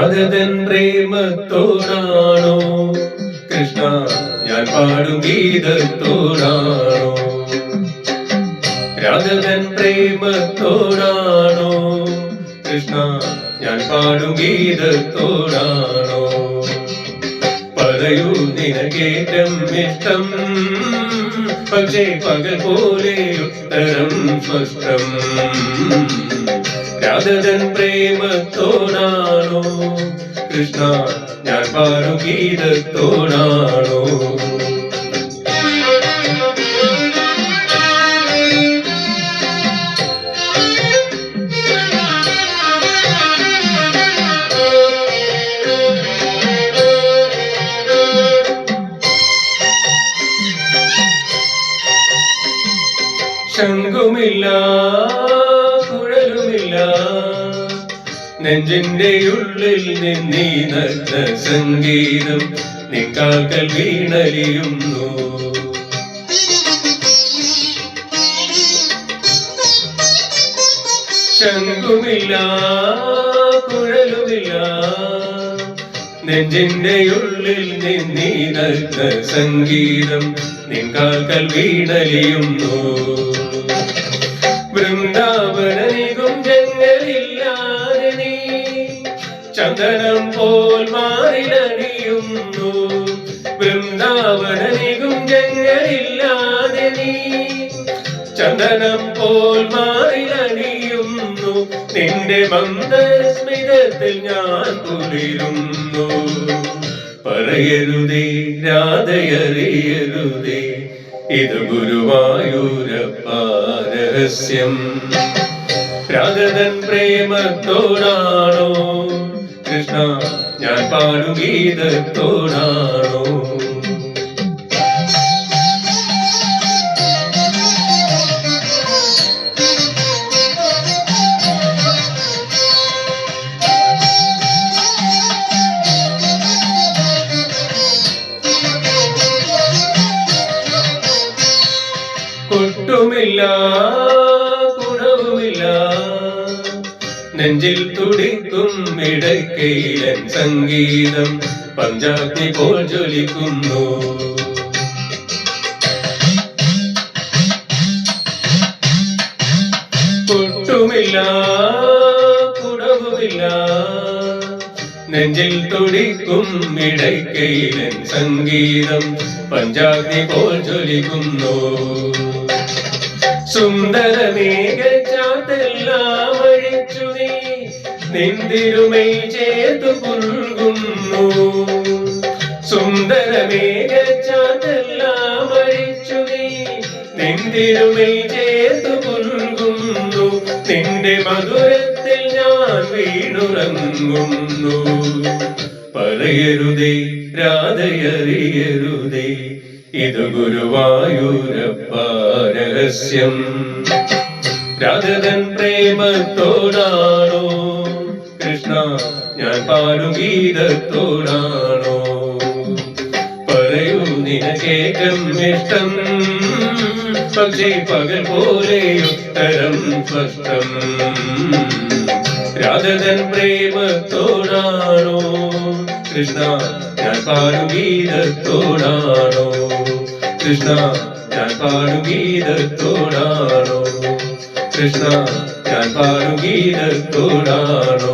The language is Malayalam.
രാധതൻ പ്രേമത്തോടാണോ കൃഷ്ണ ഞാൻ പാടും ഗീതത്തോടാണോ? രാധതൻ പ്രേമത്തോടാണോ കൃഷ്ണ ഞാൻ പാടും ഗീതത്തോടാണോ? പറയൂ നിനക്കേറ്റം ഇഷ്ടം, പക്ഷേ പകൽ പോലെ ഉത്തരം സ്പഷ്ടം. രാധതൻ പ്രേമത്തോടാണോ കൃഷ്ണ ഞാൻ പാടും ഗീതത്തോടാണോ? ശംഖുമില്ല കുഴലുമില്ല നെഞ്ചിന്റെ ഉള്ളിൽ നിന്നീ നഗ്ന സംഗീതം നിൻകാൽക്കൽ വീണലിയുന്നു. ശംഖുമില്ല കുഴലുമില്ല നെഞ്ചിന്റെ ഉള്ളിൽ നിന്നീ നഗ്ന സംഗീതം നിൻകാൽക്കൽ വീണലിയുന്നു. വൃന്ദാവനനികും ജംഗലില്ലാതെ നീ ചന്ദനം പോൽ മാറിലണിയുന്നു. വൃന്ദാവനനികും ജംഗലില്ലാതെ നീ ചന്ദനം പോൽ മാറിലണിയുന്നു. നിന്റെ മന്ദസ്മിതത്തിൽ ഞാൻ കുളിരുന്നു. പറയരുതേ രാധയറിയരുതേ ഇത് ഗുരുവായൂരപ്പ രഹസ്യം. രാധതൻ പ്രേമത്തോടാണോ കൃഷ്ണ ഞാൻ പാടും ഗീതത്തോടാണോ? കൊട്ടുമില്ല കുണവുമില്ല നെഞ്ചിൽ തുടിക്കും ഇടയ്ക്കയിലൻ സംഗീതം പഞ്ചാഗ്നി പോൽ ജ്വലിക്കുന്നു. കൊട്ടുമില്ല കുണവുമില്ല നെഞ്ചിൽ തുടിക്കും ഇടയ്ക്കയിലൻ സംഗീതം പഞ്ചാഗ്നി പോൽ ജ്വലിക്കുന്നു. സുന്ദരമേഘച്ചാത്തെല്ലാം അഴിച്ചു നീ നിന്തിരുമൈ ചേർത്തു പുൽകുന്നു. സുന്ദരമേഘച്ചാത്തെല്ലാം അഴിച്ചു നീ നിന്തിരുമൈ ചേർത്തു പുൽകുന്നു. നിന്റെ മധുരത്തിൽ ഞാൻ വീണുറങ്ങുന്നു. പറയരുതേ രാധയറിയരുതേ ഇത് ഗുരുവായൂരപ്പ രഹസ്യം. രാധതൻ പ്രേമത്തോടാണോ കൃഷ്ണ ഞാൻ പാടും ഗീതത്തോടാണോ? പറയൂ നിനക്കേറ്റം ഇഷ്ടം, പക്ഷേ പകൽ പോലെ ഉത്തരം സ്പഷ്ടം. രാധതൻ പ്രേമത്തോടാണോ കൃഷ്ണ ഞാൻ പാടും ഗീതത്തോടാണോ? കൃഷ്ണ ഞാൻ പാടും ഗീതത്തോടാണോ? കൃഷ്ണ ഞാൻ പാടും ഗീതത്തോടാണോ?